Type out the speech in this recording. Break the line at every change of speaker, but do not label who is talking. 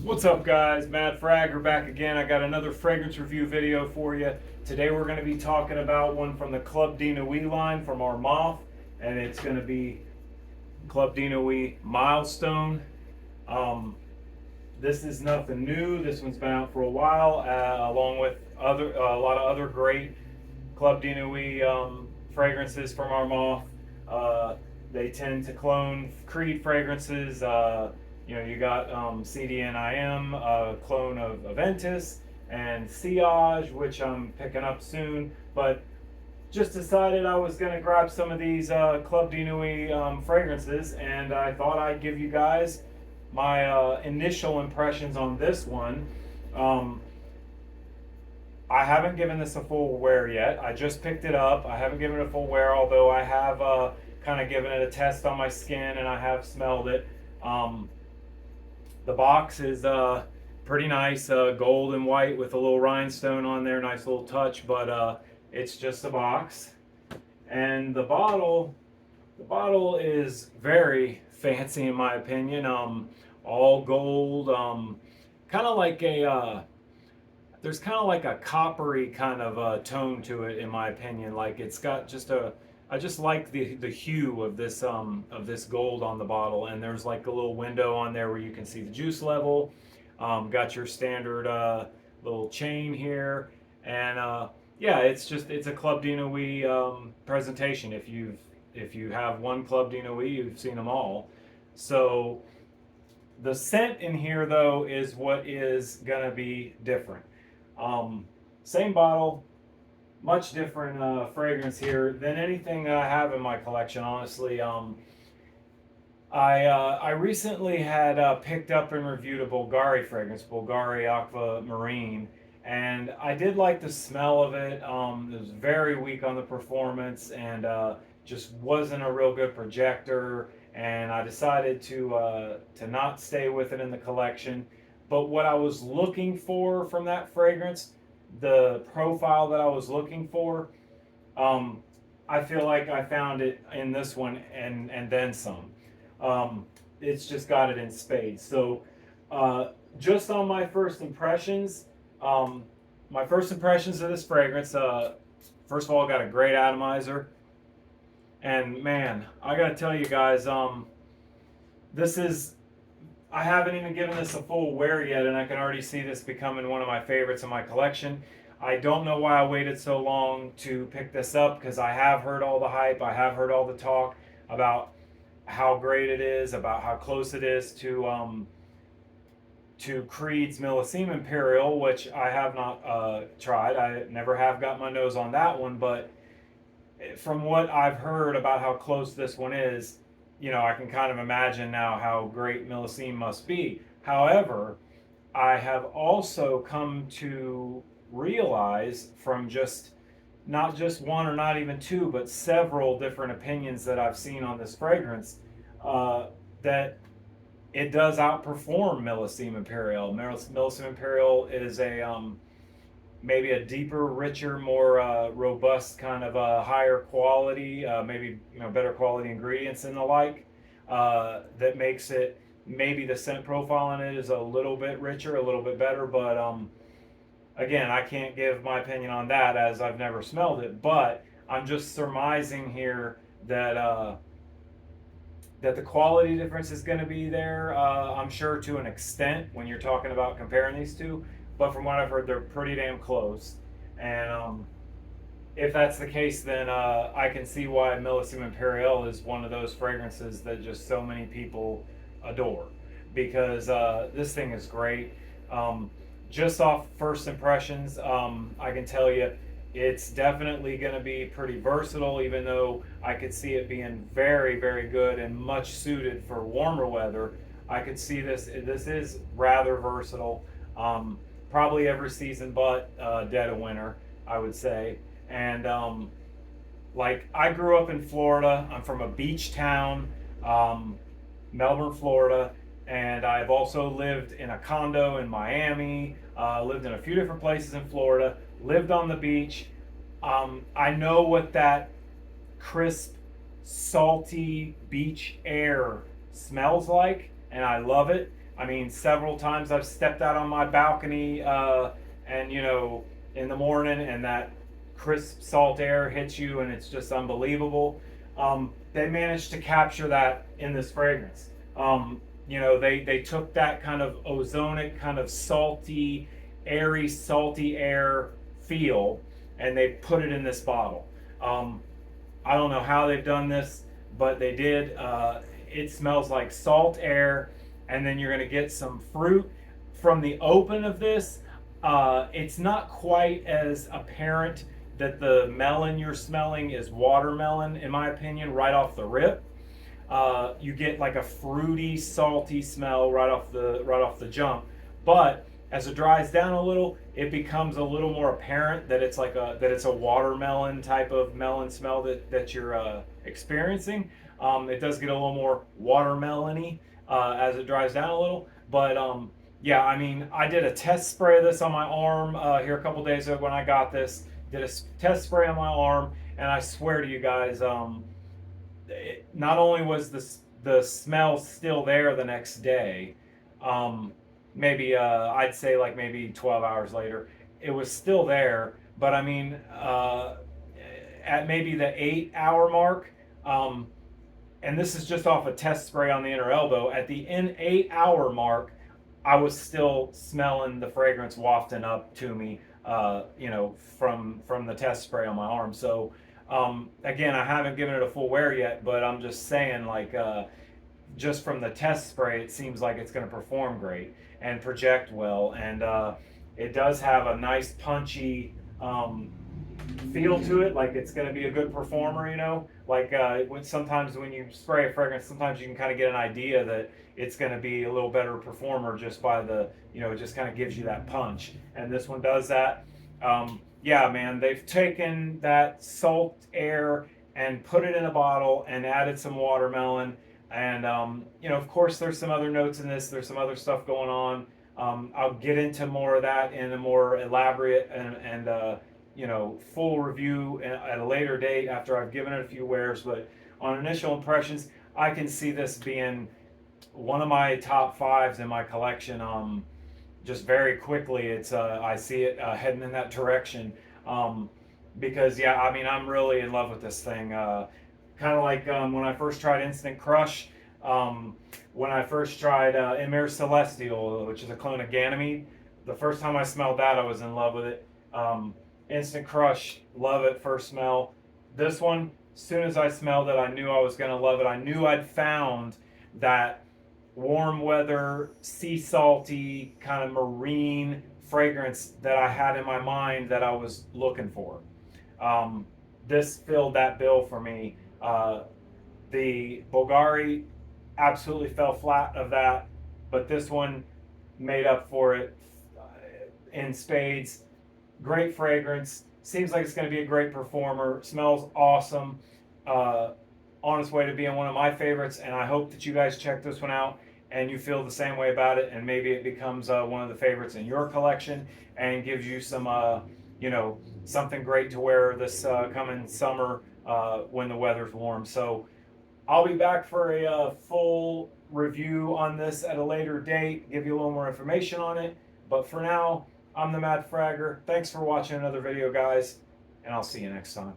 What's up, guys? Matt Fragger back again. I got another fragrance review video for you. Today we're going to be talking about one from the Club de Nuit line from Armaf, and it's going to be Club de Nuit Milestone. This is nothing new. This one's been out for a while, along with a lot of other great Club de Nuit fragrances from Armaf. They tend to clone Creed fragrances. You got CDNIM, a clone of Aventus, and Sillage, which I'm picking up soon. But just decided I was going to grab some of these Club de Nuit fragrances, and I thought I'd give you guys my initial impressions on this one. I haven't given this a full wear yet. I just picked it up. I haven't given it a full wear, although I have kind of given it a test on my skin and I have smelled it. The box is pretty nice, gold and white with a little rhinestone on there, nice little touch, but it's just a box. And the bottle is very fancy in my opinion. All gold, kind of like there's kind of like a coppery kind of tone to it in my opinion. Like it's got just I just like the hue of this gold on the bottle, and there's like a little window on there where you can see the juice level. Got your standard little chain here, and yeah, it's a Club de Nuit presentation. If you have one Club de Nuit, you've seen them all. So the scent in here though is what is gonna be different. Same bottle, much different fragrance here than anything that I have in my collection, honestly. I recently had picked up and reviewed a Bulgari fragrance, Bulgari Aquamarine, and I did like the smell of it. It was very weak on the performance and just wasn't a real good projector, and I decided to not stay with it in the collection. But what I was looking for from that fragrance, the profile that I was looking for, I feel like I found it in this one and then some. It's just got it in spades. So just on my first impressions, of this fragrance, first of all, got a great atomizer. And man, I gotta tell you guys, I haven't even given this a full wear yet, and I can already see this becoming one of my favorites in my collection. I don't know why I waited so long to pick this up, because I have heard all the hype, I have heard all the talk about how great it is, about how close it is to Creed's Milestone Imperial, which I have not tried. I never have got my nose on that one, but from what I've heard about how close this one is, I can kind of imagine now how great Milestone must be. However, I have also come to realize from not just one or not even two, but several different opinions that I've seen on this fragrance, that it does outperform Milestone Imperial. Milestone Imperial is maybe a deeper, richer, more robust kind of higher quality, maybe better quality ingredients and the like, that makes it, maybe the scent profile on it is a little bit richer, a little bit better, but again, I can't give my opinion on that as I've never smelled it, but I'm just surmising here that that the quality difference is going to be there, I'm sure, to an extent when you're talking about comparing these two. But from what I've heard, they're pretty damn close. And if that's the case, then I can see why Milestone Imperial is one of those fragrances that just so many people adore. Because this thing is great. Just off first impressions, I can tell you it's definitely going to be pretty versatile, even though I could see it being very, very good and much suited for warmer weather. I could see this is rather versatile. Probably every season but dead of winter, I would say. And like, I grew up in Florida. I'm from a beach town, Melbourne, Florida, and I've also lived in a condo in Miami, lived in a few different places in Florida, lived on the beach. I know what that crisp, salty beach air smells like, and I love it. I mean, several times I've stepped out on my balcony, and in the morning, and that crisp salt air hits you, and it's just unbelievable. They managed to capture that in this fragrance. They took that kind of ozonic, kind of salty, airy, salty air feel, and they put it in this bottle. Um, I don't know how they've done this, but they did. It smells like salt air, and then you're going to get some fruit from the open of this. It's not quite as apparent that the melon you're smelling is watermelon, in my opinion, right off the rip. You get like a fruity, salty smell right off the jump. But as it dries down a little, it becomes a little more apparent that it's a watermelon type of melon smell that you're experiencing. It does get a little more watermelony as it dries down a little. But yeah, I mean, I did a test spray of this on my arm here a couple days ago when I got this. Did a test spray on my arm, and I swear to you guys, not only was the smell still there the next day, maybe I'd say like maybe 12 hours later, it was still there. But I mean, at maybe the 8 hour mark, and this is just off a test spray on the inner elbow. At the 8 hour mark, I was still smelling the fragrance wafting up to me, from the test spray on my arm. So again, I haven't given it a full wear yet, but I'm just saying, like, just from the test spray, it seems like it's going to perform great and project well, and it does have a nice punchy feel to it. Like it's going to be a good performer, Like sometimes when you spray a fragrance, sometimes you can kind of get an idea that it's going to be a little better performer just by it just kind of gives you that punch. And this one does that. Yeah, man, they've taken that salt air and put it in a bottle and added some watermelon. And, of course, there's some other notes in this. There's some other stuff going on. I'll get into more of that in a more elaborate and full review at a later date after I've given it a few wears. But on initial impressions, I can see this being one of my top fives in my collection. Just very quickly, I see it heading in that direction. Because yeah, I mean, I'm really in love with this thing. Kind of like when I first tried Instant Crush, when I first tried Emir Celestial, which is a clone of Ganymede. The first time I smelled that, I was in love with it. Instant Crush, love it, first smell. This one, as soon as I smelled it, I knew I was going to love it. I knew I'd found that warm weather, sea salty, kind of marine fragrance that I had in my mind that I was looking for. This filled that bill for me. The Bulgari absolutely fell flat of that, but this one made up for it in spades. Great fragrance. Seems like it's going to be a great performer. Smells awesome. On its way to being one of my favorites, and I hope that you guys check this one out and you feel the same way about it, and maybe it becomes one of the favorites in your collection and gives you some, something great to wear this coming summer when the weather's warm. So I'll be back for a full review on this at a later date, give you a little more information on it. But for now, I'm the Mad Fragger. Thanks for watching another video, guys, and I'll see you next time.